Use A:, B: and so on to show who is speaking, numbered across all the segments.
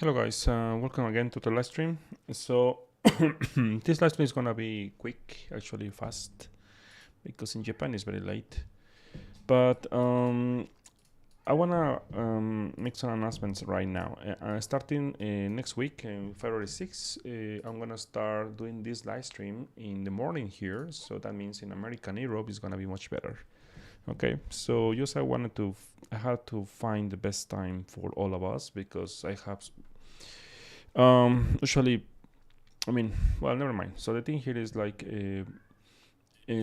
A: Hello guys, welcome again to the live stream. So this live stream is gonna be quick, actually fast, because in Japan it's very late. But I wanna make some announcements right now. Starting next week, February 6th, I'm gonna start doing this live stream in the morning here. So that means in American Europe it's gonna be much better. Okay, so just I had to find the best time for all of us because I have usually, I mean, well, never mind. So the thing here is like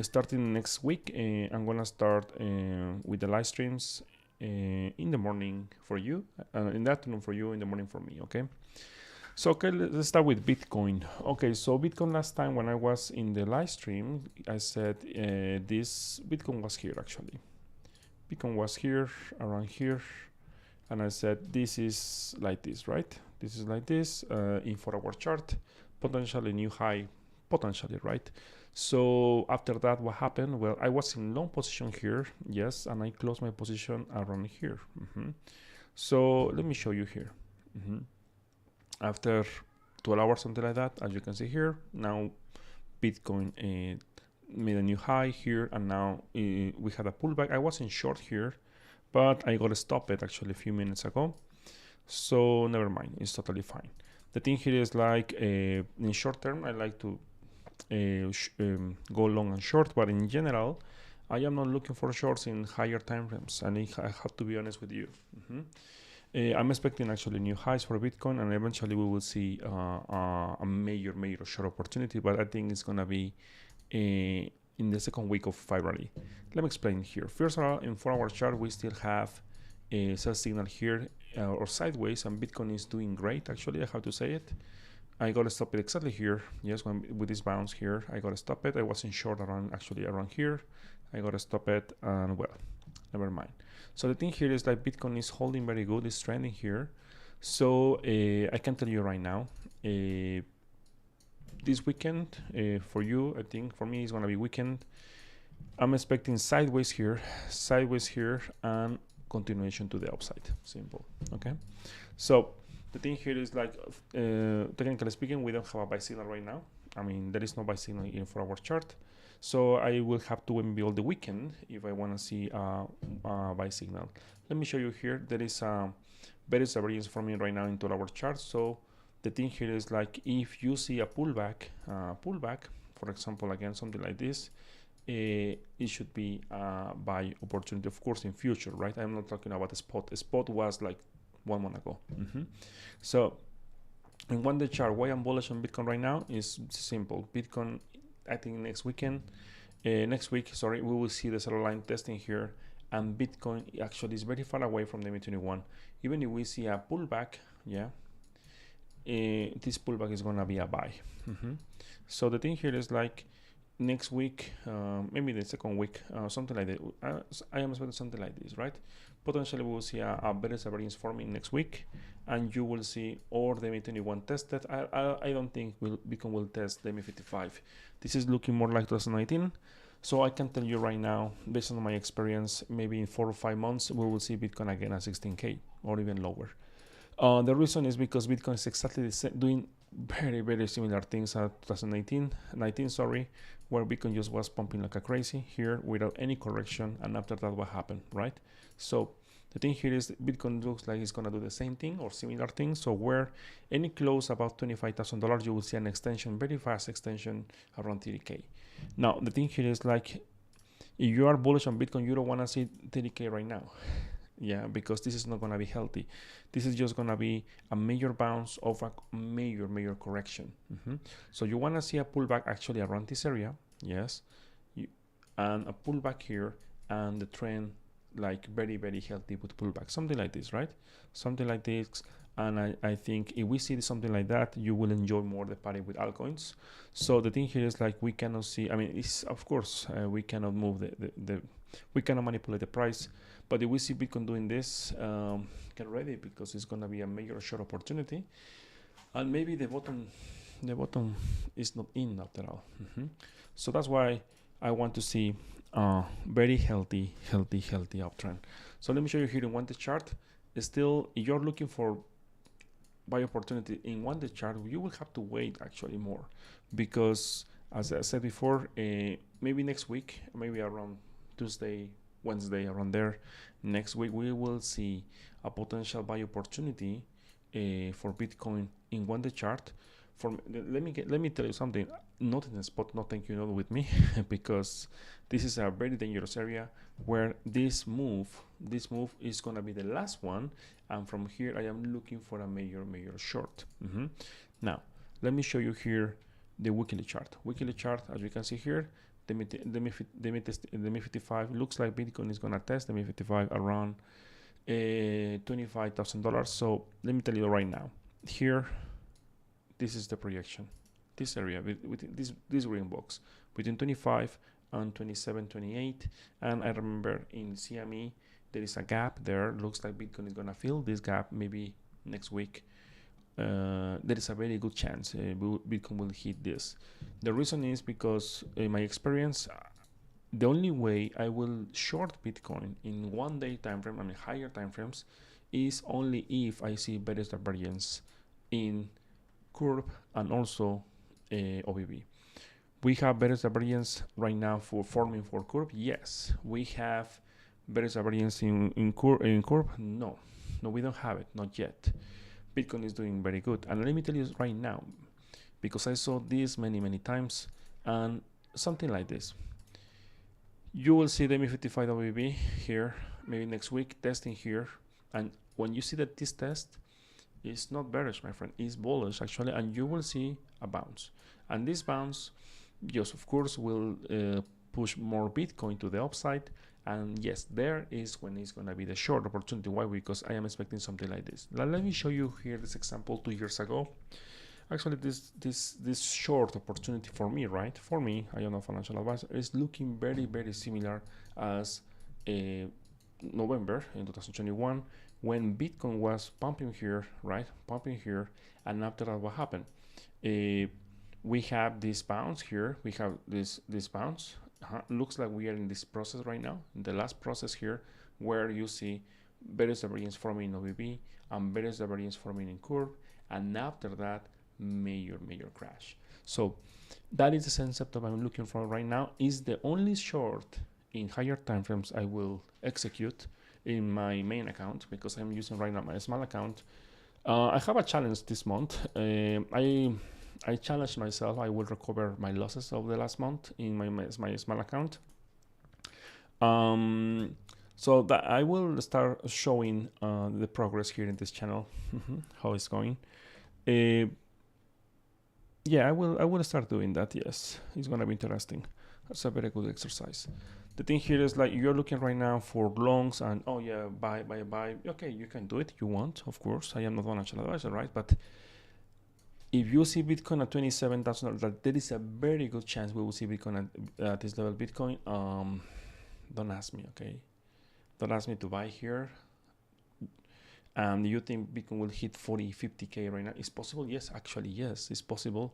A: starting next week, I'm gonna start with the live streams in the morning for you, in the afternoon for you, in the morning for me. Okay. So okay, let's start with Bitcoin. Okay, so Bitcoin last time when I was in the live stream, I said this Bitcoin was here actually. Bitcoin was here, around here, and I said this is like this, right? This is like this in 4-hour chart, potentially new high, potentially, right? So after that, what happened? Well, I was in long position here, yes, and I closed my position around here. So let me show you here. After 12 hours, something like that, as you can see here, now Bitcoin made a new high here, and now we had a pullback. I wasn't short here, but I got to stop it actually a few minutes ago. So never mind, it's totally fine. The thing here is like in short term, I like to go long and short, but in general, I am not looking for shorts in higher time frames, and I have to be honest with you. I'm expecting actually new highs for Bitcoin, and eventually we will see a major short opportunity, but I think it's gonna be in the second week of February. Let me explain here. First of all, in 4-hour chart, we still have a sell signal here or sideways, and Bitcoin is doing great. Actually, I have to say it. I gotta stop it exactly here. Yes, with this bounce here, I gotta stop it. I wasn't short around here. I gotta stop it, and well, never mind. So the thing here is that Bitcoin is holding very good. It's trending here. So I can tell you right now. This weekend for you, I think for me it's gonna be weekend. I'm expecting sideways here, and continuation to the upside. Simple. Okay. So the thing here is like technically speaking, we don't have a buy signal right now. I mean, there is no buy signal in 4-hour chart. So I will have to wait until the weekend if I want to see a buy signal. Let me show you here. There is a variance for me right now in 12-hour chart. So the thing here is like if you see a pullback, for example, again something like this, it should be a buy opportunity, of course, in future, right? I'm not talking about the spot. The spot was like 1 month ago. So in one day chart, why I'm bullish on Bitcoin right now is simple. Bitcoin, I think next week, we will see the seller line testing here, and Bitcoin actually is very far away from the MA21. Even if we see a pullback, this pullback is gonna be a buy. So the thing here is like next week, maybe the second week, something like that. I am expecting something like this, right? Potentially we will see a better variance forming next week, and you will see or the MA21 tested. I don't think Bitcoin will test the MA55. This is looking more like 2019. So I can tell you right now, based on my experience, maybe in 4 or 5 months, we will see Bitcoin again at 16K or even lower. The reason is because Bitcoin is exactly the same, doing very similar things at 2019, where Bitcoin just was pumping like a crazy here without any correction, and after that what happened, right? So the thing here is Bitcoin looks like it's gonna do the same thing or similar thing. So where any close about $25,000, you will see an extension, very fast extension around 30K. Now the thing here is like if you are bullish on Bitcoin, you don't want to see 30K right now. Because this is not going to be healthy. This is just going to be a major bounce of a major correction. So you want to see a pullback actually around this area, yes, and a pullback here, and the trend like very healthy with pullback, something like this, right? Something like this. And I think if we see something like that, you will enjoy more the party with altcoins. So the thing here is like we cannot see, I mean, it's of course we cannot move we cannot manipulate the price, but if we see Bitcoin doing this, get ready because it's going to be a major short opportunity, and maybe the bottom is not in after all. So that's why I want to see very healthy uptrend. So let me show you here in one day chart. Still, if you're looking for buy opportunity in one day chart, you will have to wait actually more, because as I said before, maybe next week, maybe around Tuesday, Wednesday, around there, next week we will see a potential buy opportunity for Bitcoin in one day chart. Let me tell you something. Not in the spot, not thank you, not with me, because this is a very dangerous area where this move is gonna be the last one, and from here I am looking for a major short. Now let me show you here the weekly chart. Weekly chart, as you can see here, the MI55 looks like Bitcoin is gonna test the MI55 around $25,000. So let me tell you right now, here, this is the projection. This area within this green box between 25 and 27, 28, and I remember in CME there is a gap there. Looks like Bitcoin is gonna fill this gap maybe next week. There is a very good chance Bitcoin will hit this. The reason is because in my experience, the only way I will short Bitcoin in one day time frame, I mean higher time frames, is only if I see better divergence in curve and also OBB. We have better divergence right now for forming for curve. Yes, we have better divergence in curve. No, we don't have it, not yet. Bitcoin is doing very good, and let me tell you right now, because I saw this many times, and something like this. You will see the MI55 WB here, maybe next week, testing here, and when you see that this test is not bearish, my friend, it's bullish actually, and you will see a bounce, and this bounce, yes, of course, will push more Bitcoin to the upside. And yes, there is when it's going to be the short opportunity. Why? Because I am expecting something like this. Now, let me show you here this example 2 years ago. Actually, this short opportunity for me, right? For me, I am a financial advisor, is looking very similar as November in 2021, when Bitcoin was pumping here, right? Pumping here, and after that, what happened? We have this bounce here. We have this bounce. Looks like we are in this process right now, in the last process here, where you see better divergence forming in OBB and better divergence forming in curve, and after that, major crash. So that is the concept that I'm looking for right now. Is the only short in higher time frames I will execute in my main account, because I'm using right now my small account. I have a challenge this month. I challenged myself. I will recover my losses of the last month in my small account. So that I will start showing the progress here in this channel, how it's going. Yeah, I will start doing that. Yes, it's gonna be interesting. That's a very good exercise. The thing here is like you're looking right now for longs and oh yeah, buy. Okay, you can do it. You want, of course. I am not financial advisor, right? But if you see Bitcoin at $27,000, there is a very good chance we will see Bitcoin at this level. Bitcoin, don't ask me, okay? Don't ask me to buy here. And you think Bitcoin will hit 40, 50K right now? It's possible? Yes, actually, yes, it's possible.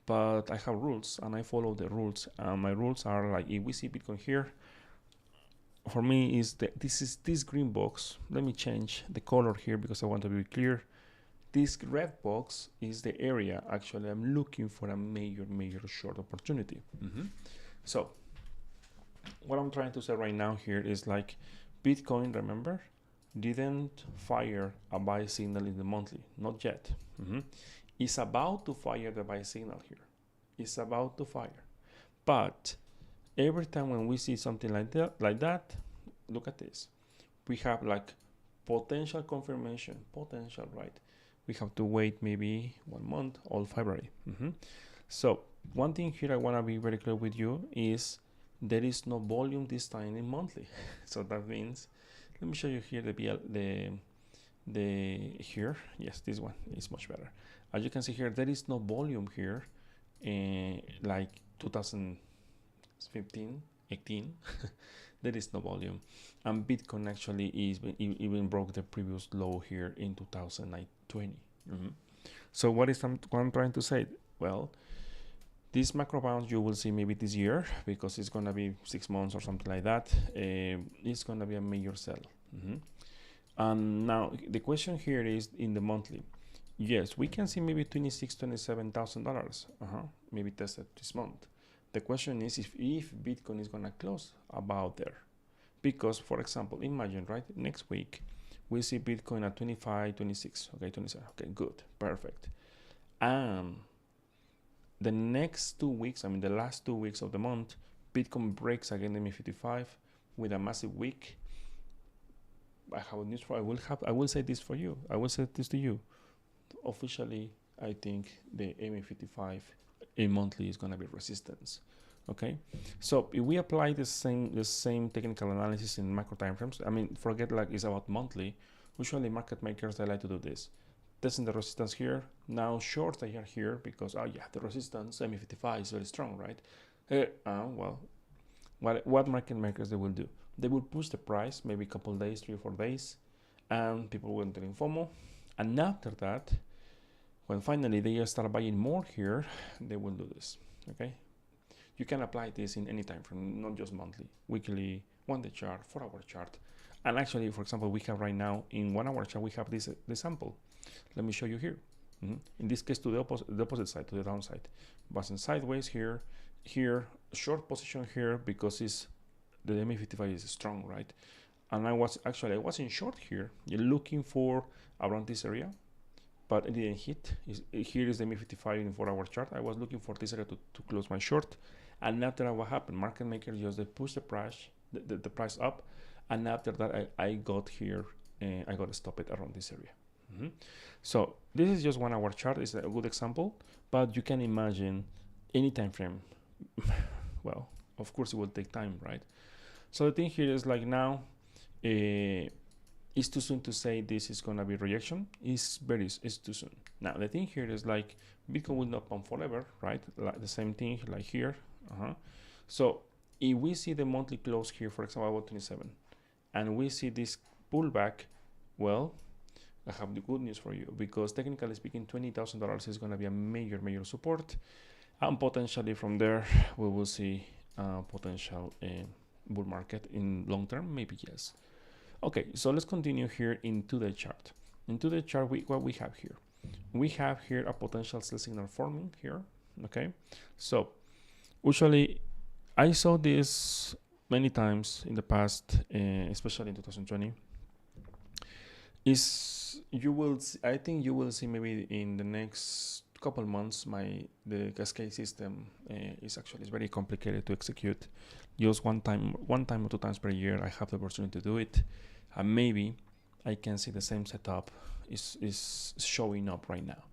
A: But I have rules and I follow the rules. My rules are like, if we see Bitcoin here, for me is this green box. Let me change the color here because I want to be clear. This red box is the area actually I'm looking for a major short opportunity. So what I'm trying to say right now here is like Bitcoin, remember, didn't fire a buy signal in the monthly, not yet. It's about to fire the buy signal here. It's about to fire. But every time when we see something like that, look at this. We have like potential confirmation, potential, right? We have to wait maybe 1 month, all February. So one thing here I want to be very clear with you is there is no volume this time in monthly. So that means, let me show you here the here. Yes, this one is much better. As you can see here, there is no volume here, like 2015, 18. There is no volume, and Bitcoin actually even broke the previous low here in 2020. So what I'm trying to say? Well, this macro bounce you will see maybe this year because it's gonna be 6 months or something like that. It's gonna be a major sell. And now the question here is in the monthly. Yes, we can see maybe $27,000, maybe tested this month. The question is if Bitcoin is gonna close about there, because for example, imagine right next week we see Bitcoin at 25, 26, okay, 27, okay, good, perfect, and the next 2 weeks, I mean the last 2 weeks of the month, Bitcoin breaks again the MA55 with a massive week. I have news for I will say this for you. I will say this to you. Officially, I think the MA55 in monthly is gonna be resistance. Okay, so if we apply the same technical analysis in macro timeframes, I mean, forget like it's about monthly. Usually, market makers they like to do this, testing the resistance here. Now shorts they are here because the resistance MA55 is very strong, right? Well, what market makers they will do? They will push the price maybe a couple days, 3 or 4 days, and people will enter in FOMO. And after that, when finally they start buying more here, they will do this. Okay, you can apply this in any time frame, not just monthly, weekly, 1 day chart, 4 hour chart. And actually, for example, we have right now in 1 hour chart we have this sample. Let me show you here. In this case, to the opposite side, to the downside, bouncing sideways here, short position here because it's the MA55 is strong, right? And I was in short here. You're looking for around this area, but it didn't hit. Here is the MA55 in 4 hour chart. I was looking for this area to close my short, and after that, what happened? Market makers just they push the price up, and after that, I got here and I got to stop it around this area. So this is just 1 hour chart. It's a good example, but you can imagine any time frame. Well, of course, it will take time, right? So the thing here is like now, it's too soon to say this is gonna be rejection. It's too soon. Now the thing here is like Bitcoin will not pump forever, right? Like the same thing like here. So if we see the monthly close here, for example, about 27, and we see this pullback, well, I have the good news for you because technically speaking, $20,000 is gonna be a major support, and potentially from there we will see potential bull market in long term, maybe yes. Okay, so let's continue here into the chart. Into the chart, what we have here? We have here a potential sell signal forming here. Okay, so usually I saw this many times in the past, especially in 2020. I think you will see maybe in the next couple months the cascade system is very complicated to execute. Just one time or 2 times per year I have the opportunity to do it, and maybe I can see the same setup is showing up right now.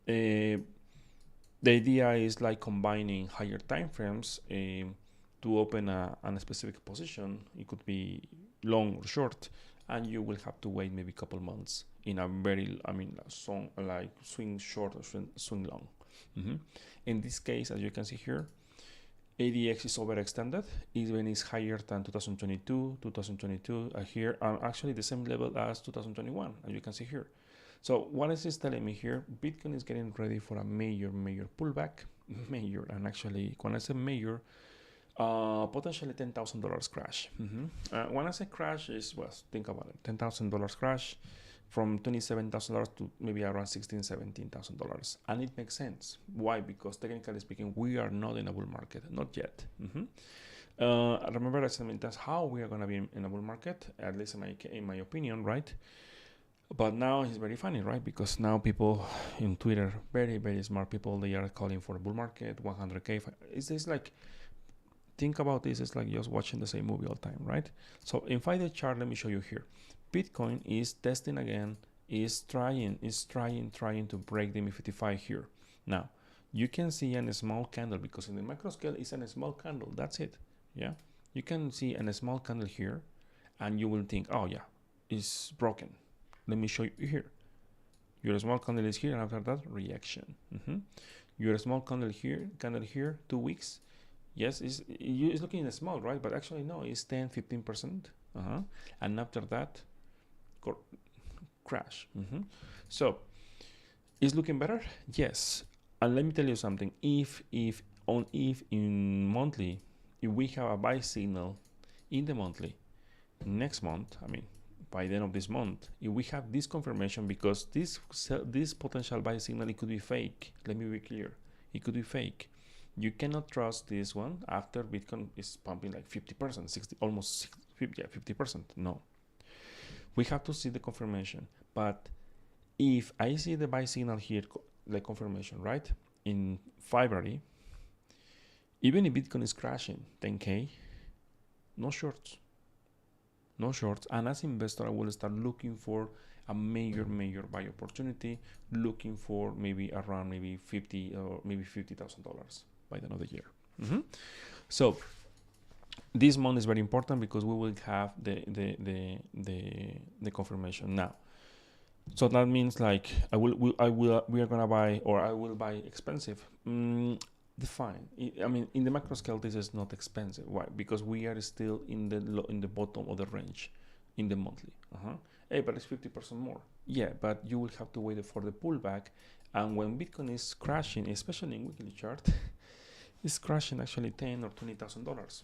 A: The idea is like combining higher time frames to open a specific position. It could be long or short, and you will have to wait maybe a couple months in a swing short or swing long. In this case, as you can see here, ADX is overextended, even is higher than 2022 here, actually the same level as 2021, as you can see here. So what is this telling me here? Bitcoin is getting ready for a major pullback, and actually when I say major, potentially $10,000 crash. When I say crash, think about it, $10,000 crash from $27,000 to maybe around $16,000-$17,000, and it makes sense. Why? Because technically speaking, we are not in a bull market, not yet. Remember, I said that's how we are going to be in a bull market, at least in my opinion, right? But now it's very funny, right? Because now people in Twitter, very smart people, they are calling for a bull market, 100K. It's like, think about this, it's like just watching the same movie all the time, right? So in 5-day chart, let me show you here. Bitcoin is testing again, is trying to break the MA55 here. Now, you can see a small candle because in the macro scale, it's a small candle. That's it. Yeah, you can see a small candle here, and you will think, oh yeah, it's broken. Let me show you here. Your small candle is here, and after that, reaction. Your small candle here, 2 weeks. Yes, it's looking small, right? But actually, no, it's 10-15%. And after that, crash. So, is looking better? Yes. And let me tell you something. If in monthly, if we have a buy signal in the monthly, next month, by the end of this month, if we have this confirmation, because this potential buy signal, it could be fake. Let me be clear. It could be fake. You cannot trust this one after Bitcoin is pumping like 50%, 60, almost 50%. No. We have to see the confirmation. But if I see the buy signal here, like confirmation, right? In February, even if Bitcoin is crashing 10K, no shorts. No shorts. And as an investor, I will start looking for a major buy opportunity, looking for maybe around maybe 50 or maybe $50,000 by the end of the year. So this month is very important because we will have the confirmation now. So that means like we are gonna buy, or I will buy expensive. Define. I mean, in the macro scale, this is not expensive. Why? Because we are still in the bottom of the range in the monthly. Hey, but it's 50% more. Yeah, but you will have to wait for the pullback. And when Bitcoin is crashing, especially in weekly chart, it's crashing actually $10,000 or $20,000.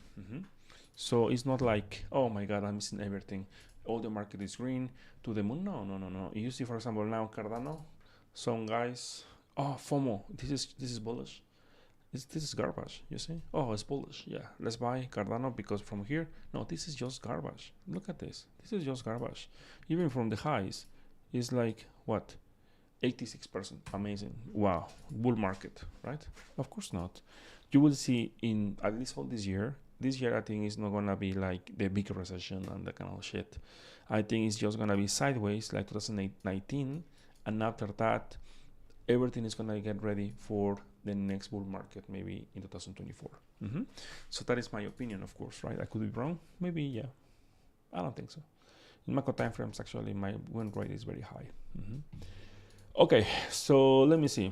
A: So it's not like, oh my God, I'm missing everything. All the market is green to the moon. No. You see, for example, now Cardano, some guys, oh, FOMO, this is bullish. This is garbage, you see? Oh, it's bullish. Yeah, let's buy Cardano because from here, no, this is just garbage. Look at this. This is just garbage. Even from the highs, it's like, what? 86%. Amazing. Wow. Bull market, right? Of course not. You will see in at least all this year, I think is not going to be like the big recession and that kind of shit. I think it's just going to be sideways like 2019. And after that, everything is going to get ready for the next bull market, maybe in 2024. So that is my opinion, of course, right? I could be wrong. Maybe, yeah. I don't think so. In macro time frames, actually, my win rate is very high. Okay, so let me see.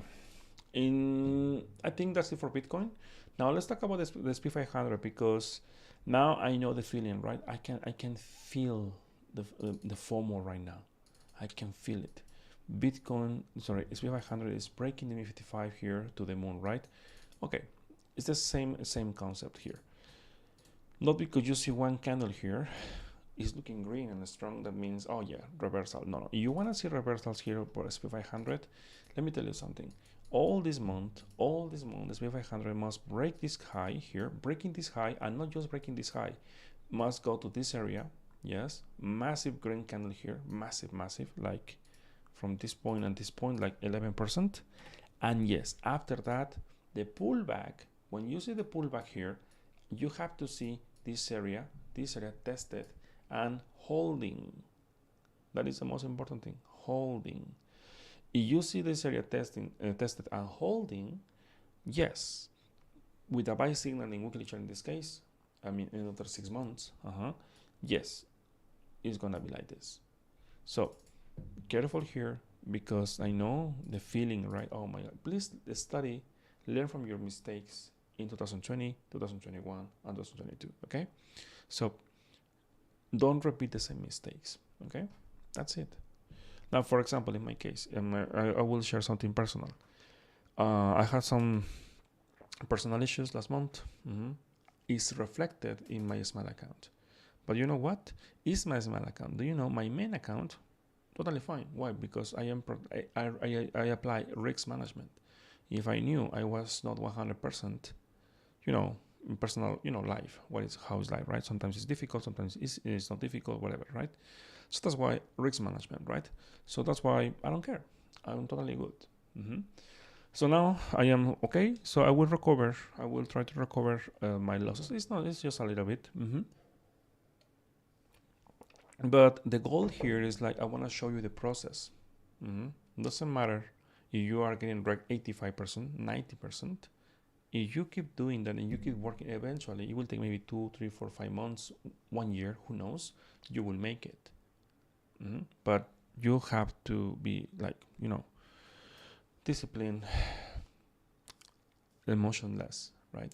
A: I think that's it for Bitcoin. Now let's talk about the SP500 because now I know the feeling, right? I can feel the FOMO right now. I can feel it. SP500 is breaking the ME55 here to the moon, right? Okay, it's the same concept here. Not because you see one candle here is looking green and strong, that means, oh yeah, reversal. No. You want to see reversals here for SP500? Let me tell you something. All this month, SP500 must break this high here, breaking this high, and not just breaking this high, must go to this area. Yes, massive green candle here, massive, like from this point and this point, like 11%. And yes, after that, the pullback, when you see the pullback here, you have to see this area tested and holding. That is the most important thing, holding. If you see this area tested and holding, yes, with a buy signal in weekly chart in this case, I mean, in another 6 months, yes, it's gonna be like this. So careful here because I know the feeling, right? Oh my God, please study, learn from your mistakes in 2020, 2021, and 2022, okay? So don't repeat the same mistakes, okay? That's it. Now, for example, in my case, I will share something personal. I had some personal issues last month. It's reflected in my small account. But you know what? It's my small account. Do you know my main account? Totally fine. Why? Because I apply risk management. If I knew I was not 100%, in personal, life, how is life, right? Sometimes it's difficult, sometimes it's not difficult, whatever, right? So that's why risk management, right? So that's why I don't care. I'm totally good. So now I am okay. So I will recover. I will try to recover my losses. It's just a little bit. But the goal here is like, I want to show you the process. Doesn't matter if you are getting wrecked 85%, 90%. If you keep doing that and you keep working, eventually it will take maybe 2, 3, 4, 5 months, 1 year, who knows, you will make it. But you have to be like, disciplined, emotionless, right?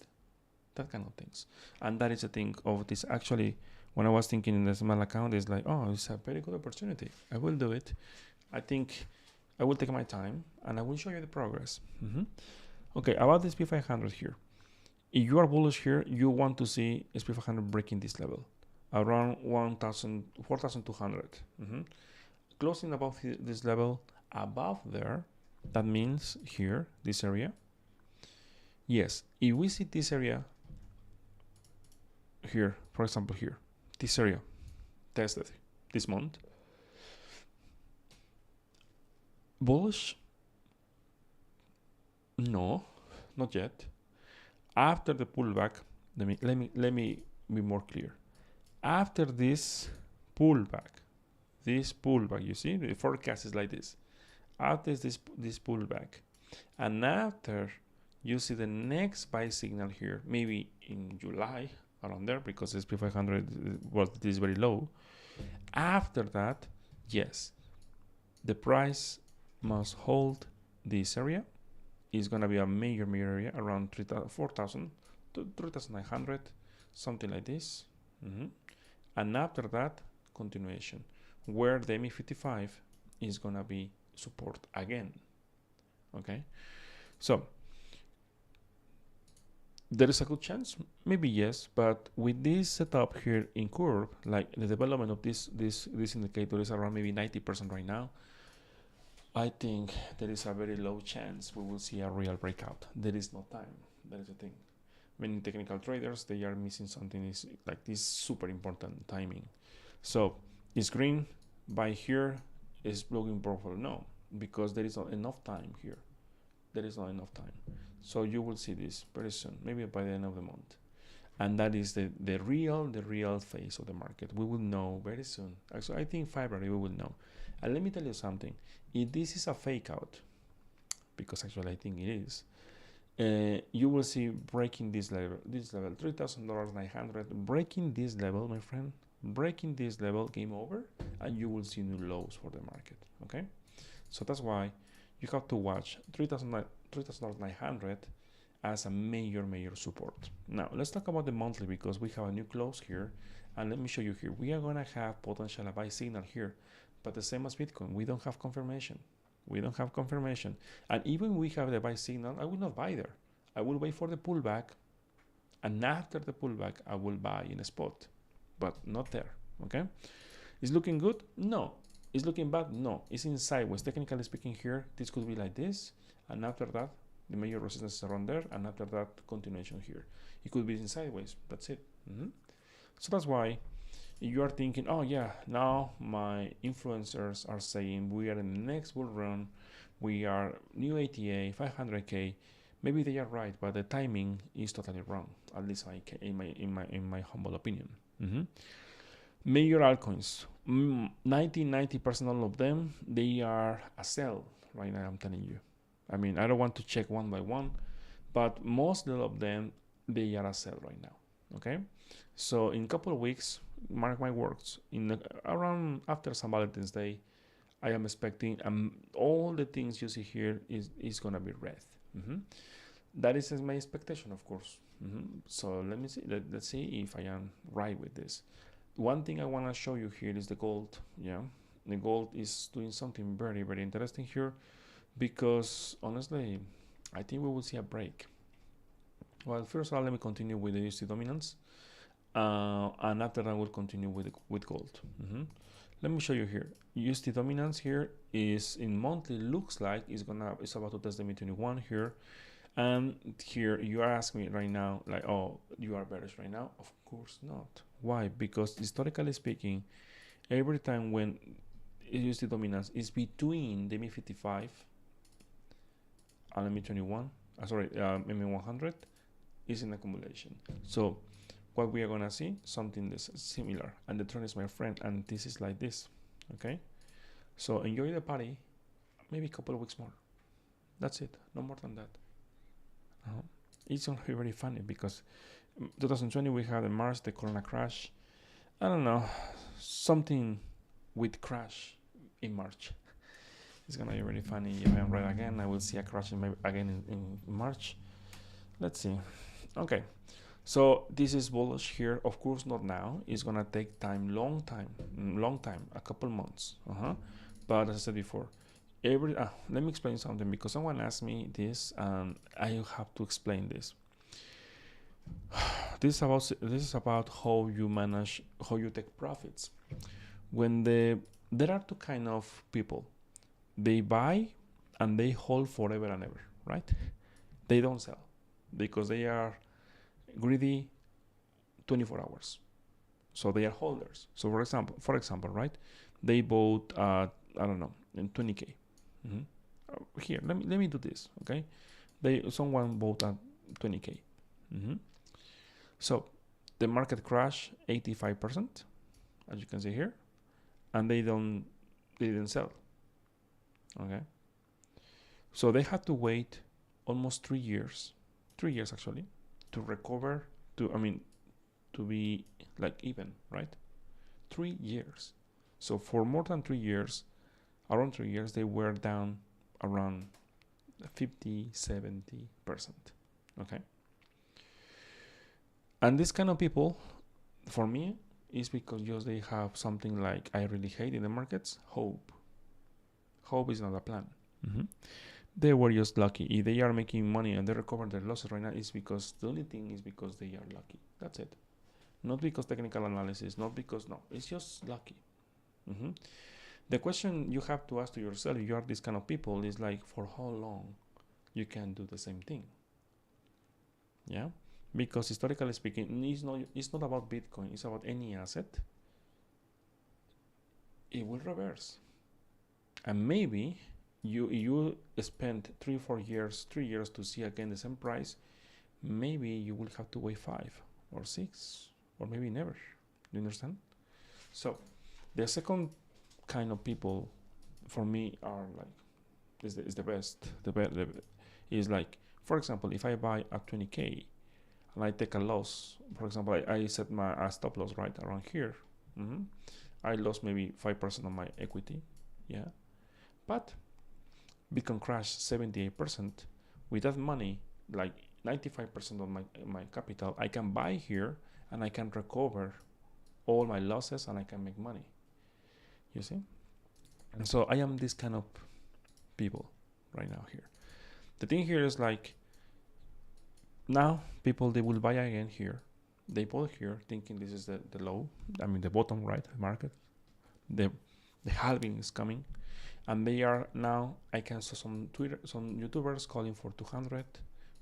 A: That kind of things. And that is the thing of this. Actually, when I was thinking in the small account, it's like, oh, it's a very good opportunity. I will do it. I think I will take my time and I will show you the progress. Okay, about the SP500 here. If you are bullish here, you want to see SP500 breaking this level. around 1,000, 4,200. Closing above this level, above there, that means here, this area. Yes, if we see this area here, for example here, this area tested this month, bullish? No, not yet. After the pullback, let me be more clear. After this pullback, you see, the forecast is like this. After this pullback, and after you see the next buy signal here, maybe in July, around there, because SP 500 was this very low. After that, yes, the price must hold this area. It's gonna be a major area around 4,000 to 3,900, something like this. And after that, continuation, where the ME55 is gonna be support again. Okay, so there is a good chance, maybe yes, but with this setup here in curve, like the development of this indicator is around maybe 90% right now. I think there is a very low chance we will see a real breakout. There is no time. That is the thing. Many technical traders, they are missing something is like this super important timing. So it's green by here, is looking purple. No, because there is not enough time here. There is not enough time. So you will see this very soon, maybe by the end of the month. And that is the real phase of the market. We will know very soon. Actually, I think February we will know. And let me tell you something. If this is a fake out, because actually I think it is, you will see breaking this level, $3,900, breaking this level, my friend, breaking this level, game over, and you will see new lows for the market. Okay, so that's why you have to watch 3,900 as a major support. Now let's talk about the monthly, because we have a new close here, and let me show you here. We are gonna have potential buy signal here, but the same as Bitcoin, we don't have confirmation. And even we have the buy signal, I will not buy there. I will wait for the pullback, and after the pullback, I will buy in a spot, but not there. Okay, is looking good? No. Is looking bad? No. It's in sideways. Technically speaking, here this could be like this, and after that the major resistance is around there, and after that continuation here. It could be in sideways. That's it. So that's why you are thinking, oh yeah, now my influencers are saying we are in the next bull run, we are new ATA 500k. Maybe they are right, but the timing is totally wrong, at least in my humble opinion. Major altcoins, 90% all of them, they are a sell right now. I'm telling you. I mean, I don't want to check one by one, but most of them, they are a sell right now. Okay, so in a couple of weeks, mark my words, around after St. Valentine's Day, I am expecting all the things you see here is gonna be red. That is my expectation, of course. So let me see. Let's see if I am right with this. One thing I want to show you here is the gold. Yeah, the gold is doing something very interesting here, because honestly, I think we will see a break. Well, first of all, let me continue with the USD dominance, and after that, we'll continue with gold. Let me show you here. USD dominance here is in monthly, looks like it's about to test the ME21 here. And here you are asking me right now, like, oh, you are bearish right now? Of course not. Why? Because historically speaking, every time when USD dominance is between the ME55 and ME21, ME100, is in accumulation. So what we are gonna see, something that's similar, and the trend is my friend, and this is like this. Okay, so enjoy the party, maybe a couple of weeks more. That's it, no more than that. It's gonna be very funny, because 2020 we had in March the Corona crash. I don't know, something with crash in March. It's gonna be really funny. If I am right again, I will see a crash again in March. Let's see. Okay, so this is bullish here. Of course not now. It's gonna take time, long time, a couple months. But as I said before, let me explain something, because someone asked me this and I have to explain this. This is about how you manage, how you take profits. When there are two kind of people. They buy and they hold forever and ever, right? They don't sell because they are greedy 24 hours. So they are holders. So for example, right? They bought I don't know, in 20K. Mm-hmm. Here, let me do this, okay? Someone bought at 20K. Mm-hmm. So the market crashed 85%, as you can see here, and they didn't sell. Okay. So they had to wait almost 3 years, 3 years actually, to recover, to be like even, right? 3 years. So for more than 3 years, around 3 years, they were down around 50, 70%. Okay. And this kind of people, for me, is because just they have something like I really hate in the markets, hope. Hope is not a plan. Mm-hmm. They were just lucky. If they are making money and they recover their losses right now, it's because the only thing is because they are lucky. That's it. Not because technical analysis, not because, no, it's just lucky. Mm-hmm. The question you have to ask to yourself, if you are this kind of people, is like, for how long you can do the same thing? Yeah, because historically speaking, it's not about Bitcoin. It's about any asset. It will reverse, and maybe you spend 3 4 years 3 years to see again the same price. Maybe you will have to wait 5 or 6, or maybe never. You understand? So the second kind of people for me are like is the best. Is like, for example, if I buy at 20K and I take a loss, for example, I set my stop loss right around here. Mm-hmm. I lost maybe 5% of my equity. Yeah, but Bitcoin crashed 78%. With that money, like 95% of my capital, I can buy here and I can recover all my losses and I can make money. You see? And so I am this kind of people right now here. The thing here is like, now people, they will buy again here. They bought here thinking this is the low, the bottom, right, market. The halving is coming. And they are now, I can saw some YouTubers calling for 200,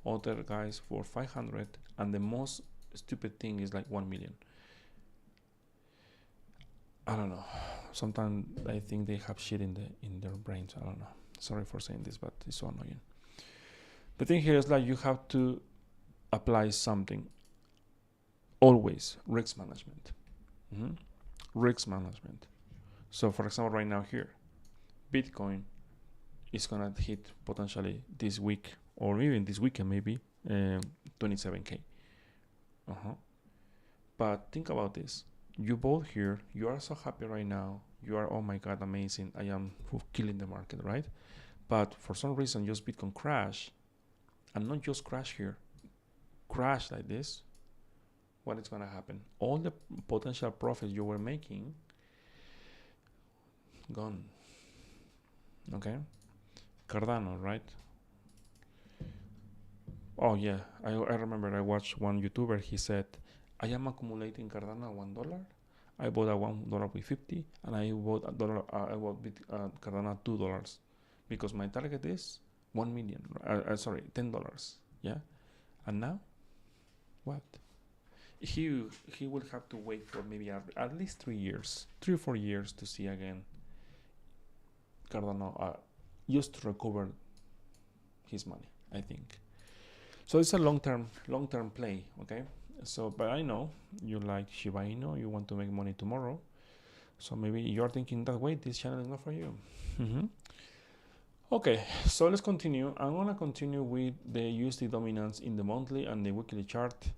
A: other guys for 500, and the most stupid thing is like 1 million. I don't know. Sometimes I think they have shit in their brains. I don't know. Sorry for saying this, but it's so annoying. The thing here is like, you have to apply something. Always risk management. Mm-hmm. Risk management. So for example, right now here, Bitcoin is gonna hit potentially this week or even this weekend maybe 27K. But think about this. You bought here, you are so happy right now, you are, oh my god, amazing, I am killing the market, right? But for some reason just Bitcoin crash, and not just crash here, crash like this. What is gonna happen? All the potential profits you were making, gone. Okay. Cardano, right? Oh yeah, I remember I watched one YouTuber. He said, I am accumulating Cardano $1. I bought a $1 with 50, and I bought a dollar. I bought Cardano $2 because my target is 1 million. Sorry, $10. Yeah, and now what? He will have to wait for maybe at least 3 years, 3 or 4 years to see again Cardano just to recover his money, I think. So it's a long-term play, okay? So, but I know you like Shiba Inu, you want to make money tomorrow. So maybe you're thinking that way, this channel is not for you. Mm-hmm. Okay, so let's continue. I'm gonna continue with the USD dominance in the monthly and the weekly chart,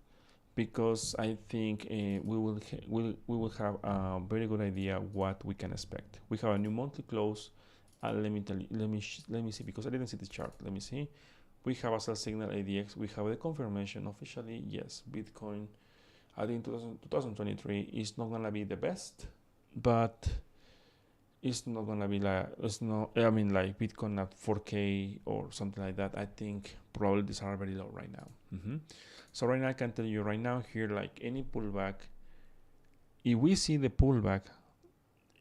A: because I think we will have a very good idea what we can expect. We have a new monthly close. Let me see, because I didn't see the chart. Let me see. We have a sell signal ADX. We have the confirmation officially. Yes, Bitcoin, I think 2023 is not gonna be the best, but it's not gonna be like, it's not, I mean, like Bitcoin at 4K or something like that. I think probabilities are very low right now. So right now I can tell you right now here, like any pullback, if we see the pullback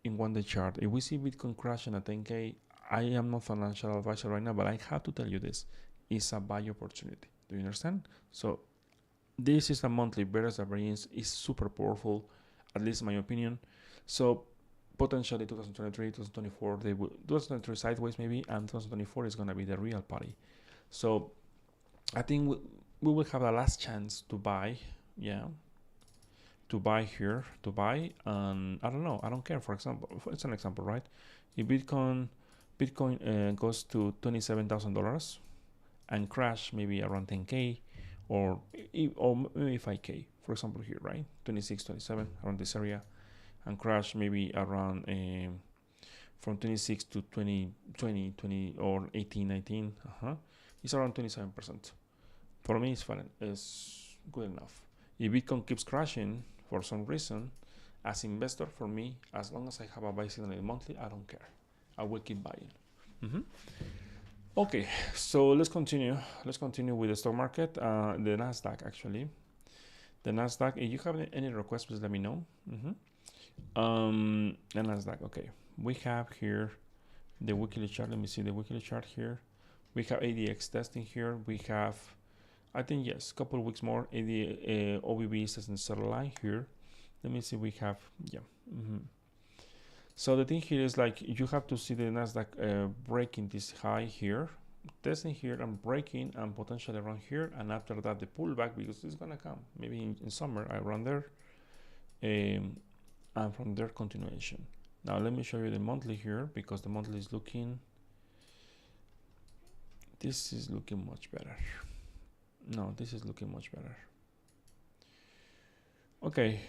A: in 1 day chart, if we see Bitcoin crashing at 10K, I am not financial advisor right now, but I have to tell you this, it's a buy opportunity. Do you understand? So this is a monthly bearish variance, is super powerful, at least in my opinion. So potentially 2023, 2024, 2023 sideways maybe, and 2024 is gonna be the real party. So I think we will have a last chance to buy, to buy here, and I don't know, I don't care. For example, it's an example, right? If Bitcoin goes to $27,000 and crash maybe around 10K, or maybe 5K, for example here, right? 26, 27, around this area, and crash maybe around from 26 to 20, 20 or 18, 19, it's around 27%. For me, it's fine, it's good enough. If Bitcoin keeps crashing for some reason, as investor, for me, as long as I have a buy signal in monthly, I don't care. I will keep buying. Okay, so let's continue. Let's continue with the stock market, the Nasdaq actually. The Nasdaq. If you have any requests, please let me know. The Nasdaq. Okay, we have here the weekly chart. Let me see the weekly chart here. We have ADX testing here. We have, I think, yes, a couple of weeks more. OBB is testing center line here. Let me see. We have, yeah. So the thing here is like you have to see the Nasdaq breaking this high here, testing here and breaking, and potentially around here, and after that the pullback, because it's gonna come maybe in summer around there, and from there continuation. Now let me show you the monthly here, because the monthly is looking, this is looking much better. No, this is looking much better. Okay,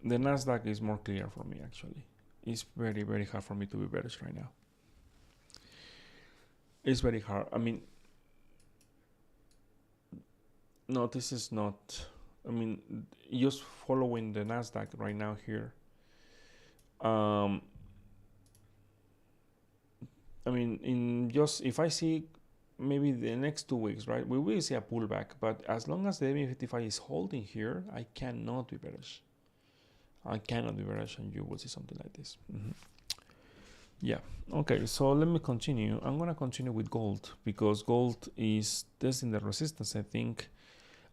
A: the Nasdaq is more clear for me actually. It's very, very hard for me to be bearish right now. It's very hard. I mean, no, this is not, I mean, just following the Nasdaq right now here. I mean, in just, if I see maybe the next 2 weeks, right, we will see a pullback, but as long as the MA55 is holding here, I cannot be bearish. I cannot be bearish, and you will see something like this. Yeah, okay, so let me continue. I'm gonna continue with gold, because gold is testing the resistance, I think.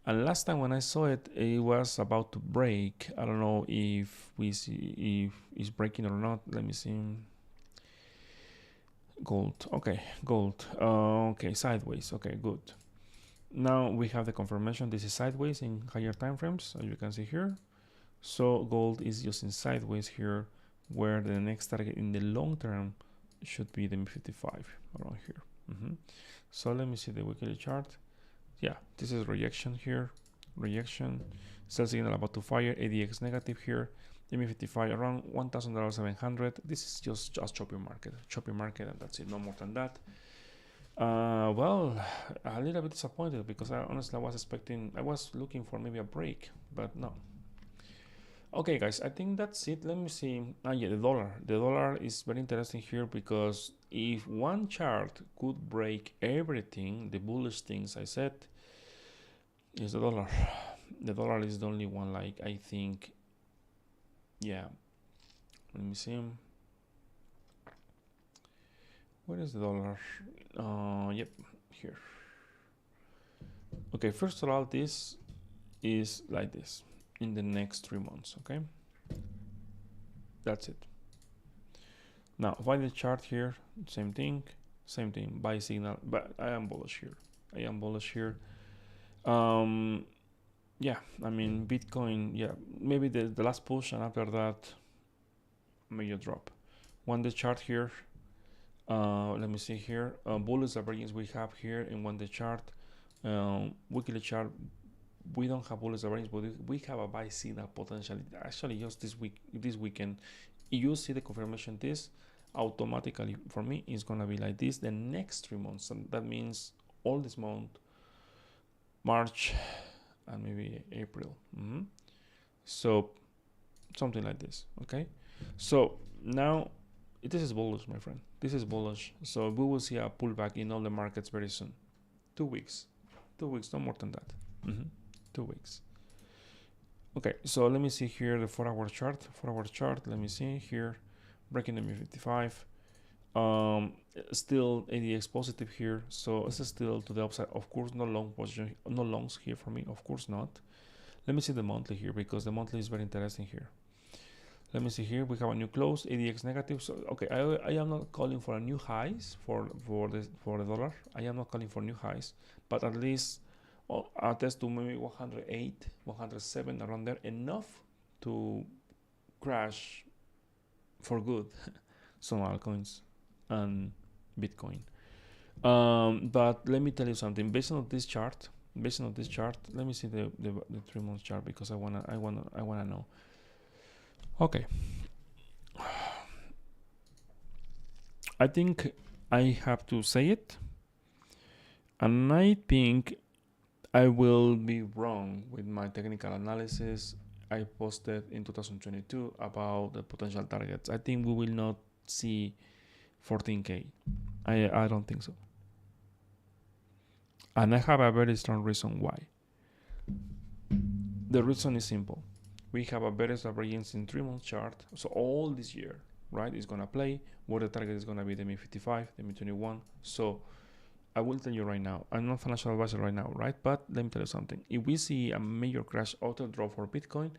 A: And last time when I saw it, it was about to break. I don't know if we see if it's breaking or not. Let me see. Gold. Okay, gold. Okay, sideways. Okay, good. Now we have the confirmation. This is sideways in higher time frames, as you can see here. So gold is just in sideways here, where the next target in the long term should be the 55 around here. So let me see the weekly chart. Yeah, this is rejection here, rejection, sell signal about to fire, ADX negative here, MA55 around $1,700. This is just choppy market, and that's it, no more than that. Well, a little bit disappointed, because I honestly was looking for maybe a break, but no. Okay, guys, I think that's it. Let me see. Yeah, the dollar is very interesting here, because if one chart could break everything, the bullish things I said, is the dollar. The dollar is the only one, like, I think, yeah. Let me see. Where is the dollar? Yep, here. Okay, first of all, this is like this in the next 3 months, okay? That's it. Now, find the chart here, same thing, buy signal, but I am bullish here. Yeah, I mean, Bitcoin, yeah, maybe the last push, and after that, major drop. 1 day chart here, let me see here, bullish divergence we have here in 1 day chart. Weekly chart, we don't have bullish divergence, but we have a buy signal potentially. Actually, just this weekend, you see the confirmation. This automatically for me is gonna be like this the next 3 months, and that means all this month, March, and maybe April. So something like this. Okay, so now this is bullish, my friend. This is bullish. So we will see a pullback in all the markets very soon. 2 weeks. 2 weeks, no more than that. 2 weeks. Okay, so let me see here the 4-hour chart. 4-hour chart, let me see here. Breaking the MA55. Still ADX positive here, so it's still to the upside. Of course, no long position, no longs here for me. Of course not. Let me see the monthly here, because the monthly is very interesting here. Let me see here. We have a new close, ADX negative. So okay, I am not calling for a new highs for the dollar. I am not calling for new highs, but at least I'll test to maybe 108, 107 around there, enough to crash for good some altcoins and Bitcoin. But let me tell you something. Based on this chart, let me see the 3-month chart, because I wanna know. Okay, I think I have to say it, and I think I will be wrong with my technical analysis I posted in 2022 about the potential targets. I think we will not see 14K. I don't think so. And I have a very strong reason why. The reason is simple. We have a very divergence in 3-month chart. So all this year, right, is going to play where the target is going to be the MA55, the MA21. So I will tell you right now, I'm not financial advisor right now, right? But let me tell you something. If we see a major crash auto drop for Bitcoin,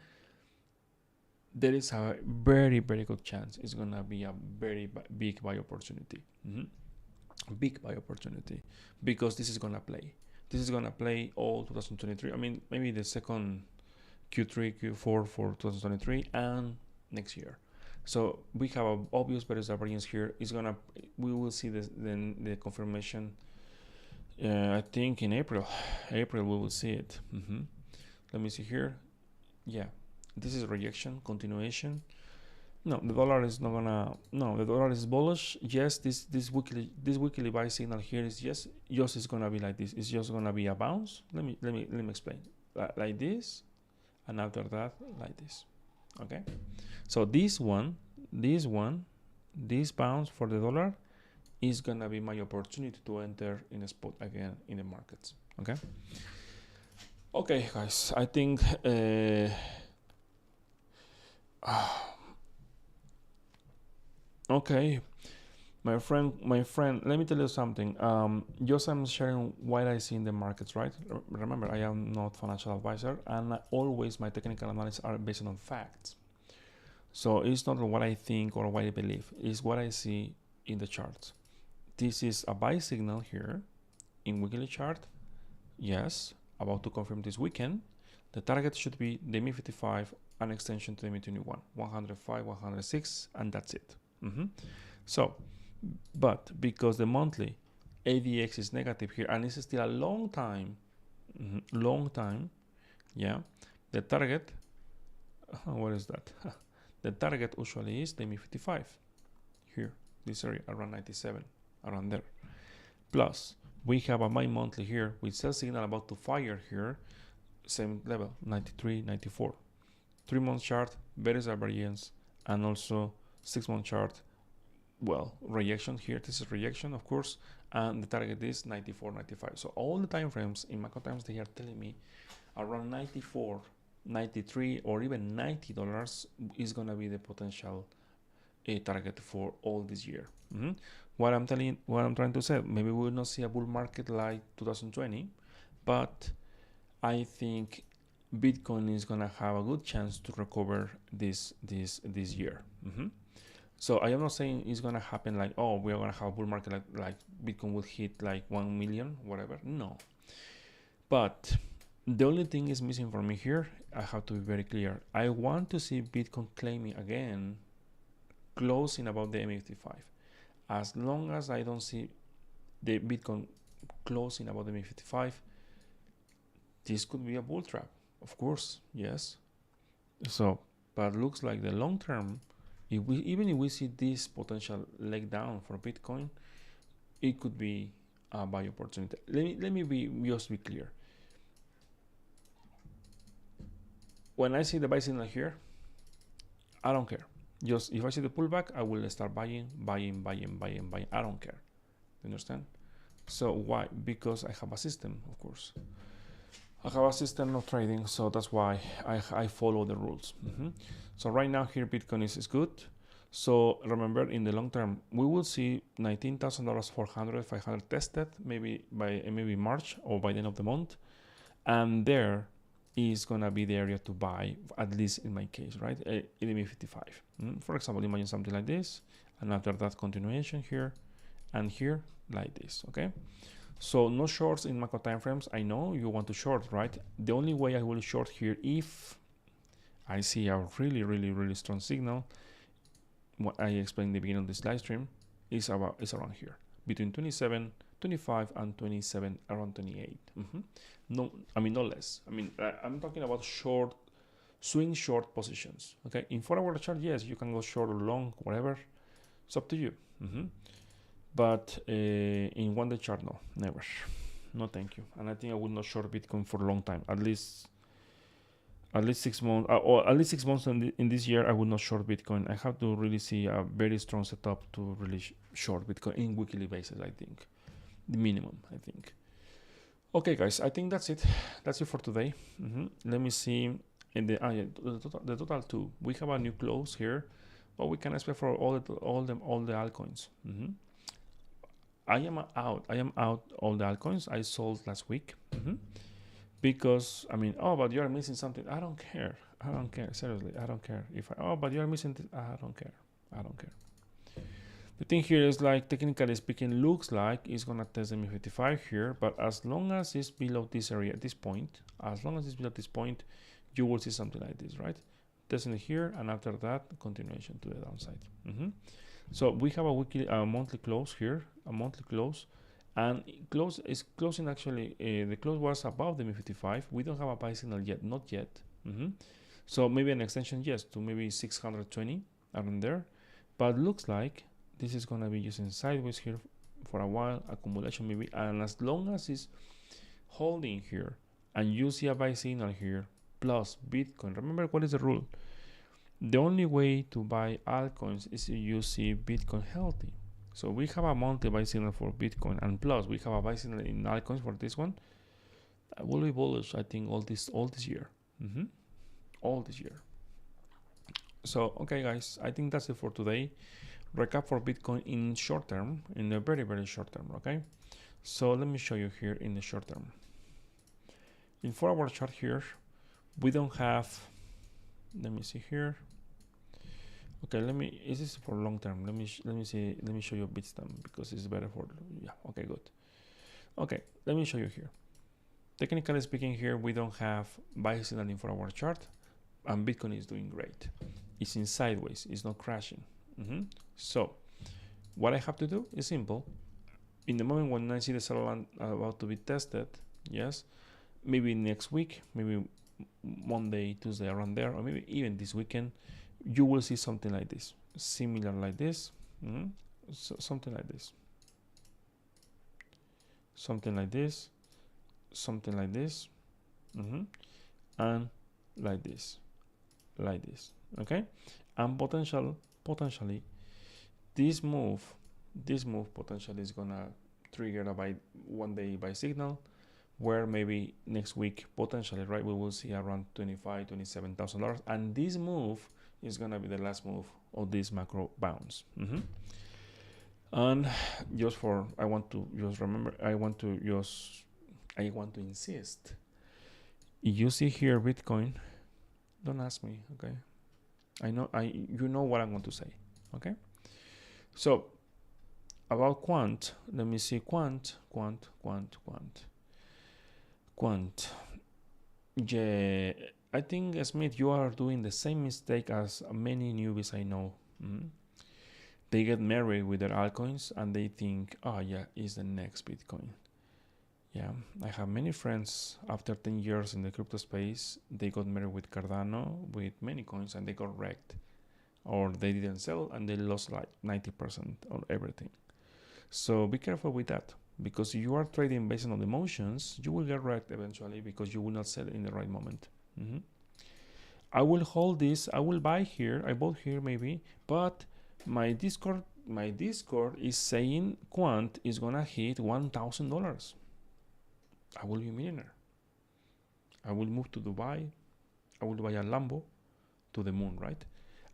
A: there is a very, very good chance it's going to be a very big buy opportunity. Big buy opportunity, because this is going to play. This is going to play all 2023. I mean, maybe the second Q3, Q4 for 2023 and next year. So we have an obvious bearish divergence here. We will see the confirmation. I think in April we will see it. Let me see here. Yeah, this is rejection, continuation. No, the dollar is not gonna. No, the dollar is bullish. Yes, this weekly buy signal here is just is gonna be like this. It's just gonna be a bounce. Let me explain. Like this, and after that, like this. Okay. So this bounce for the dollar is gonna be my opportunity to enter in a spot again in the markets. Okay. Okay, guys. I think. Okay, my friend, let me tell you something. Just I'm sharing what I see in the markets, right? Remember, I am not financial advisor, and always my technical analysis are based on facts. So it's not what I think or what I believe, it's what I see in the charts. This is a buy signal here in weekly chart. Yes, about to confirm this weekend. The target should be the MA55, an extension to the MA21, 105, 106, and that's it. So, but because the monthly ADX is negative here, and it's still a long time, yeah, the target, what is that? The target usually is the MA55 here, this area around 97, around there. Plus, we have a my monthly here with sell signal about to fire here, same level, 93, 94. 3-month chart, very divergence, and also 6-month chart, well, rejection here. This is rejection, of course, and the target is 94, 95. So all the time frames in macro times, they are telling me around 94, 93, or even $90 is going to be the potential target for all this year. What I'm trying to say, maybe we will not see a bull market like 2020, but I think Bitcoin is gonna have a good chance to recover this year. So I am not saying it's gonna happen like, oh, we are gonna have a bull market like Bitcoin will hit like 1 million, whatever. No. But the only thing is missing for me here. I have to be very clear. I want to see Bitcoin claiming again, closing above the MA55. As long as I don't see the Bitcoin closing above the MA55, this could be a bull trap. Of course, yes. So, but looks like the long term, even if we see this potential leg down for Bitcoin, it could be a buy opportunity. Let me be clear. When I see the buy signal here, I don't care. Just if I see the pullback, I will start buying. I don't care. You understand? So why? Because I have a system, of course. I have a system of trading, so that's why I follow the rules. So right now here Bitcoin is good. So remember, in the long term, we will see $19,000, 400, 500 tested, maybe by maybe March or by the end of the month, and there is gonna be the area to buy, at least in my case, right? 55. For example, imagine something like this, and after that continuation here, and here like this, okay? So no shorts in macro time frames. I know you want to short, right? The only way I will short here, if I see a really strong signal, what I explained in the beginning of this live stream, is around here, between 27, 25, and 27, around 28. No, I mean no less. I mean I'm talking about short, swing short positions. Okay, in 4-hour chart, yes, you can go short or long, whatever. It's up to you. But in 1-day chart, no, never. No, thank you. And I think I will not short Bitcoin for a long time. At least 6 months, or at least 6 months in this year, I will not short Bitcoin. I have to really see a very strong setup to really short Bitcoin in weekly basis. I think the minimum. I think. Okay, guys. I think that's it. That's it for today. Let me see. In the total two, we have a new close here, but we can expect for all the altcoins. I am out all the altcoins. I sold last week because I mean, oh, but you're missing something. I don't care. Seriously, I don't care. But you're missing this. I don't care. The thing here is, like, technically speaking, looks like it's gonna test the MA55 here, but as long as it's below this area at this point, you will see something like this, right? Testing here, and after that, continuation to the downside. So we have a monthly close here, and close is closing actually. The close was above the MA55. We don't have a buy signal yet, not yet. So maybe an extension, yes, to maybe 620 around there, but looks like this is gonna be using sideways here for a while, accumulation maybe, and as long as it's holding here, and you see a buy signal here plus Bitcoin. Remember, what is the rule? The only way to buy altcoins is if you see Bitcoin healthy. So we have a monthly buy signal for Bitcoin, and plus we have a buy signal in altcoins for this one. I will be bullish, I think, all this year. All this year. So okay, guys, I think that's it for today. Recap for Bitcoin in short term, in the very short term. Okay, so let me show you here in the short term. In 4-hour chart here, we don't have. Let me see here. Okay, this is for long term. Let me show you Bitstamp because it's better for, yeah, okay, good. Okay, let me show you here. Technically speaking here, we don't have buy signal in 4-hour chart, and Bitcoin is doing great. It's in sideways, it's not crashing. So what I have to do is simple. In the moment when I see the seller line about to be tested, yes, maybe next week, maybe Monday, Tuesday, around there, or maybe even this weekend, you will see something like this, similar like this, so something like this, something like this, and like this, okay? And potentially, this move potentially is gonna trigger a 1-day buy signal, where maybe next week potentially, right, we will see around $27,000, and this move is gonna be the last move of this macro bounce. And I want to insist. If you see here Bitcoin, don't ask me, okay? You know what I'm going to say, okay? So about quant, let me see quant. Yeah, I think, Smith, you are doing the same mistake as many newbies I know. They get married with their altcoins and they think, oh yeah, it's the next Bitcoin. Yeah, I have many friends after 10 years in the crypto space, they got married with Cardano, with many coins, and they got wrecked. Or they didn't sell and they lost like 90% of everything. So be careful with that, because if you are trading based on the emotions, you will get wrecked eventually because you will not sell in the right moment. I will hold this. I will buy here. I bought here maybe, but my Discord is saying Quant is gonna hit $1,000. I will be a millionaire. I will move to Dubai. I will buy a Lambo to the moon, right?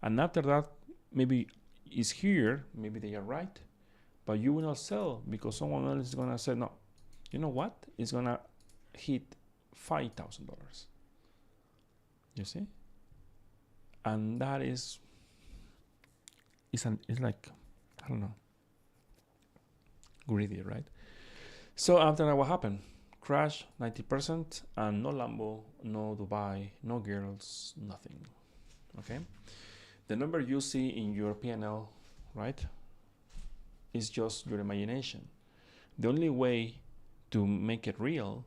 A: And after that, maybe it's here. Maybe they are right, but you will not sell because someone else is gonna say no. You know what? It's gonna hit $5,000. You see? And that is, it's like, I don't know, greedy, right? So after that, what happened? Crash 90% and no Lambo, no Dubai, no girls, nothing. Okay? The number you see in your P&L, right, is just your imagination. The only way to make it real,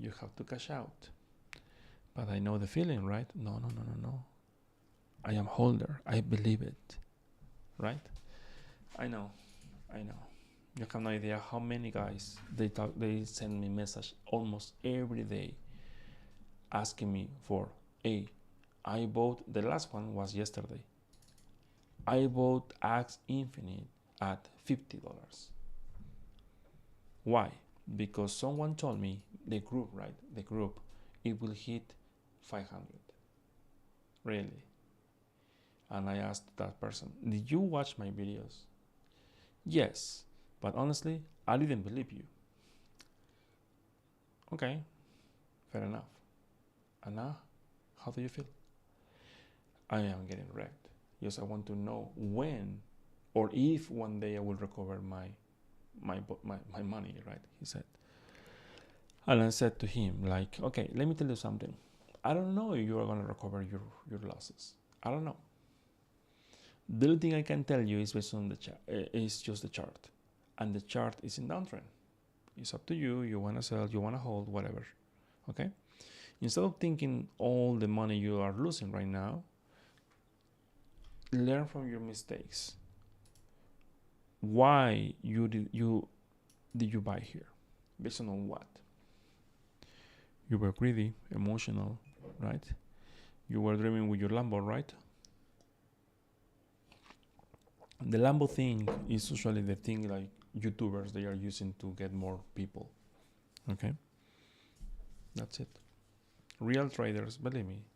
A: you have to cash out. But I know the feeling, right? No. I am holder. I believe it, right? I know. You have no idea how many guys they send me message almost every day asking me for, hey, I bought, the last one was yesterday. I bought Axe Infinite at $50. Why? Because someone told me the group, it will hit 500. Really? And I asked that person, did you watch my videos? Yes, but honestly, I didn't believe you. Okay, fair enough. And now, how do you feel? I am getting wrecked. Yes, I want to know when or if one day I will recover my money, right? He said. And I said to him, like, okay, let me tell you something. I don't know if you are going to recover your losses. I don't know. The only thing I can tell you is based on the chart. It's just the chart, and the chart is in downtrend. It's up to you. You want to sell, you want to hold, whatever. Okay. Instead of thinking all the money you are losing right now, learn from your mistakes. Why did you buy here? Based on what? You were greedy, emotional, right? You were dreaming with your Lambo, right? The Lambo thing is usually the thing like YouTubers they are using to get more people. Okay? That's it. Real traders, believe me,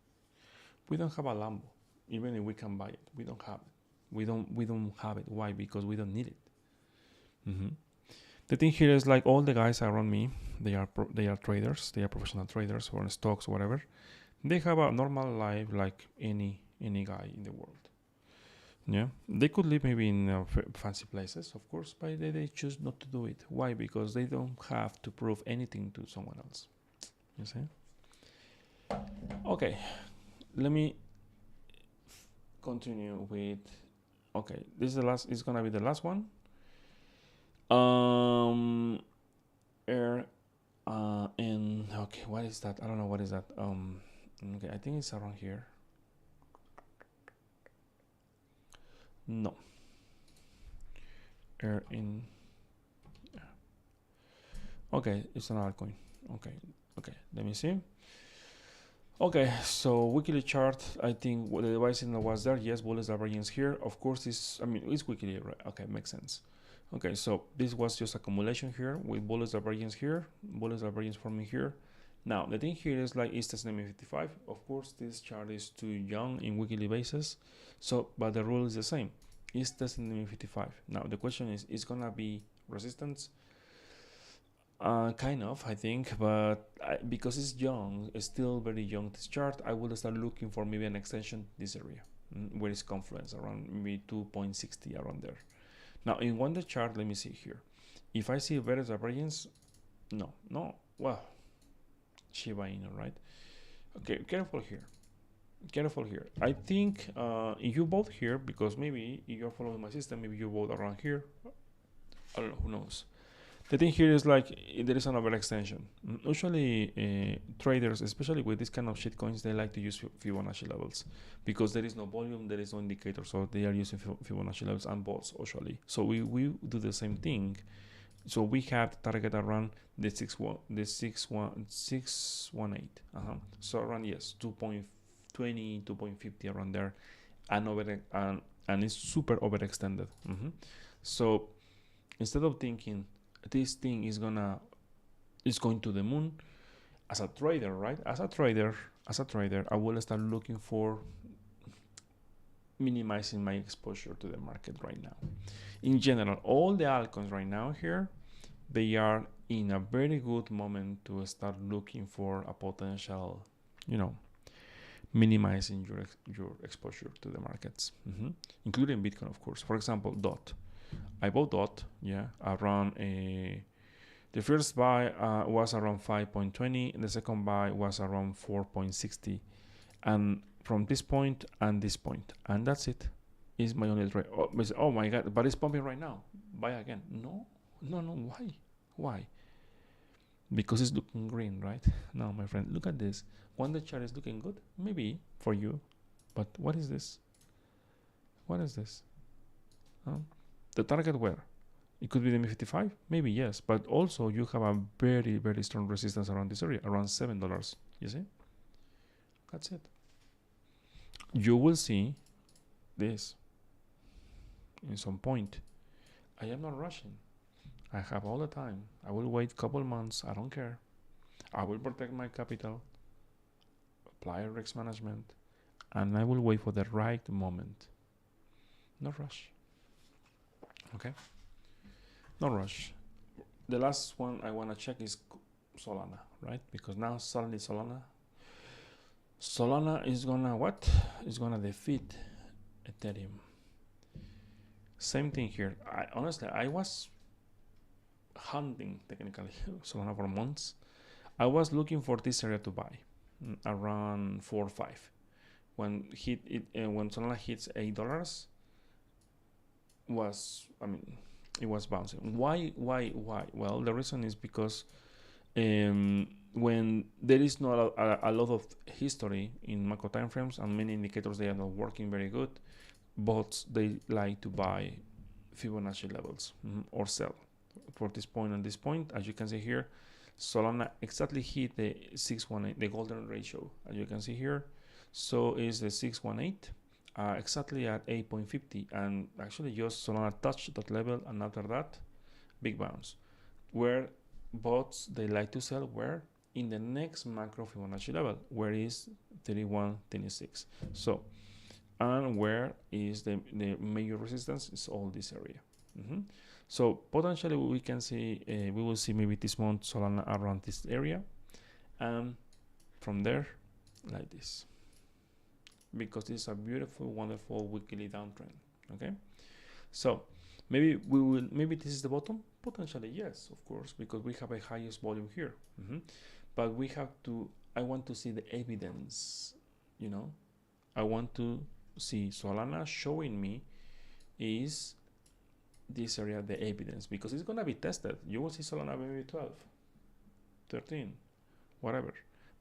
A: we don't have a Lambo. Even if we can buy it, we don't have it. We don't have it. Why? Because we don't need it. Mm-hmm. The thing here is like all the guys around me, they are traders. They are professional traders or in stocks, whatever. They have a normal life like any guy in the world. Yeah, they could live maybe in fancy places, of course, but they choose not to do it. Why? Because they don't have to prove anything to someone else. You see? Okay, let me continue with. Okay, this is the last. It's gonna be the last one. And okay, what is that? I don't know what is that. Okay, I think it's around here. No. Okay, it's an altcoin. Okay, let me see. Okay, so weekly chart, I think the device was there. Yes, bullish divergence here. Of course, it's weekly, right? Okay, makes sense. Okay, so this was just accumulation here with bullish divergence here, bullish divergence forming here. Now, the thing here is like, it's testing 55. Of course, this chart is too young in weekly basis. So, but the rule is the same. It's testing 55. Now, the question is, it's gonna be resistance? Kind of, I think, but because it's young, it's still very young, this chart, I will start looking for maybe an extension this area, where it's confluence, around maybe 2.60, around there. Now, in one day chart, let me see here. If I see various divergence, no, well, Shiba Inu, right? Okay, careful here. I think if you bought here, because maybe if you're following my system, maybe you bought around here. I don't know, who knows? The thing here is like there is an overextension. Usually traders, especially with this kind of shit coins, they like to use Fibonacci levels because there is no volume, there is no indicator, so they are using Fibonacci levels and bots usually. So we do the same thing. So we have the target around the 618. So around 2.3 2.20, 2.50 around there, and and it's super overextended. So instead of thinking this thing is going to the moon, as a trader, right? As a trader, I will start looking for minimizing my exposure to the market right now. In general, all the altcoins right now here, they are in a very good moment to start looking for a potential, minimizing your exposure to the markets, including Bitcoin, of course. For example, DOT. I bought DOT, around the first buy was around 5.20, and the second buy was around 4.60, and from this point and this point, and that's it. Is my only trade. Oh my god! But it's pumping right now. Buy again? No. Why? Because it's looking green, right? No, my friend, look at this. When the chart is looking good, maybe for you, but what is this? The target where? It could be the MI55, maybe yes, but also you have a very, very strong resistance around this area, around $7. You see? That's it. You will see this in some point. I am not rushing. I have all the time. I will wait a couple months. I don't care. I will protect my capital, apply risk management, and I will wait for the right moment. No rush. Okay? No rush. The last one I want to check is Solana, right? Because now suddenly Solana is gonna what? Is gonna defeat Ethereum. Same thing here. Honestly, I was hunting technically Solana for months. I was looking for this area to buy around 4 or 5. When Solana hits $8, it was bouncing. Why? Well, the reason is because when there is not a lot of history in macro timeframes and many indicators they are not working very good, bots they like to buy Fibonacci levels or sell. For this point and this point, as you can see here, Solana exactly hit the 618, the golden ratio, as you can see here. So is the 618 exactly at 8.50, and actually just Solana touched that level, and after that, big bounce. Where bots they like to sell where in the next macro Fibonacci level, where is 31.26. So, and where is the major resistance is all this area. So potentially we can see, we will see maybe this month Solana around this area, and from there, like this. Because it's a beautiful, wonderful weekly downtrend. Okay, so maybe this is the bottom. Potentially yes, of course, because we have a highest volume here. But we have to. I want to see the evidence. I want to see Solana showing me is this area the evidence, because it's gonna be tested. You will see Solana maybe 12, 13, whatever.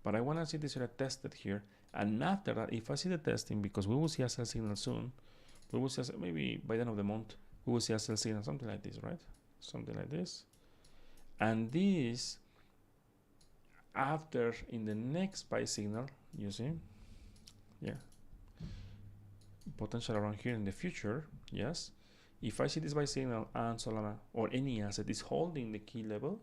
A: But I want to see this area tested here. And after that, if I see the testing, because we will see a sell signal soon, we will see maybe by the end of the month, we will see a sell signal, something like this, right? Something like this. And this, after in the next buy signal, you see, potential around here in the future, yes. If I see this buy signal and Solana or any asset is holding the key level,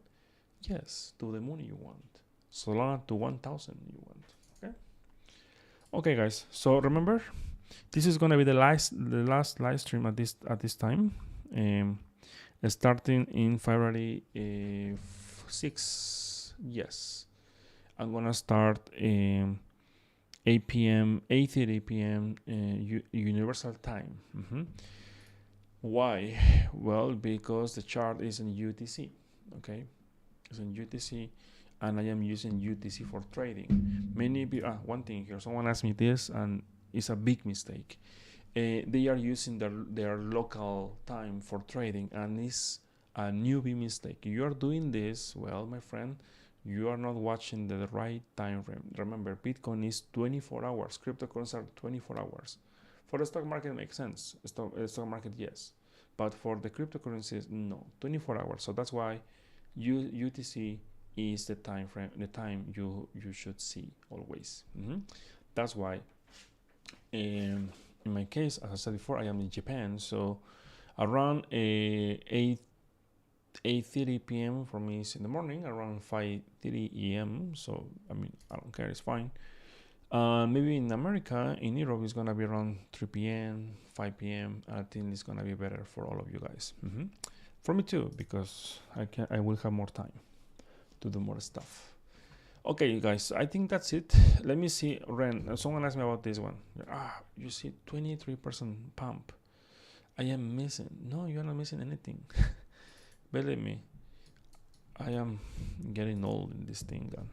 A: yes, to the moon you want. Solana to 1,000 you want. Okay, guys. So remember, this is gonna be the last live stream at this time, starting in February 6. Yes, I'm gonna start 8 p.m. 8:30 p.m. Universal Time. Why? Well, because the chart is in UTC. Okay, it's in UTC. And I am using UTC for trading. Many people, one thing here, someone asked me this, and it's a big mistake. They are using their local time for trading, and it's a newbie mistake. You are doing this, well, my friend, you are not watching the right time frame. Remember, Bitcoin is 24 hours. Cryptocurrencies are 24 hours. For the stock market, it makes sense. Stock market, yes. But for the cryptocurrencies, no. 24 hours. So that's why UTC is the time frame, the time you should see always. That's why In my case, as I said before, I am in Japan, so around 8:30 p.m. for me is in the morning, around 5:30 a.m. So I mean, I don't care, it's fine. Maybe in America, in Europe, it's gonna be around 3 p.m., 5 p.m. I think it's gonna be better for all of you guys. For me too, because I will have more time to do more stuff. Okay, you guys, I think that's it. Let me see. Ren, someone asked me about this one. You see 23% pump. I am missing. No, you're not missing anything. Believe me, I am getting old in this thing. And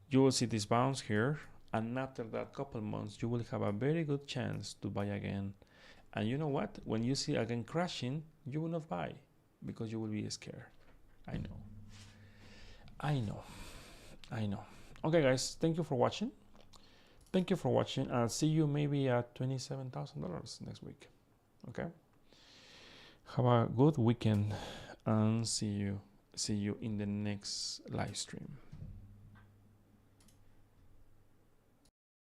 A: you will see this bounce here, and after that couple months, you will have a very good chance to buy again. And you know what? When you see again crashing, you will not buy because you will be scared. I know. I know. I know. Okay, guys, thank you for watching. Thank you for watching. I'll see you maybe at $27,000 next week. Okay. Have a good weekend and see you in the next live stream.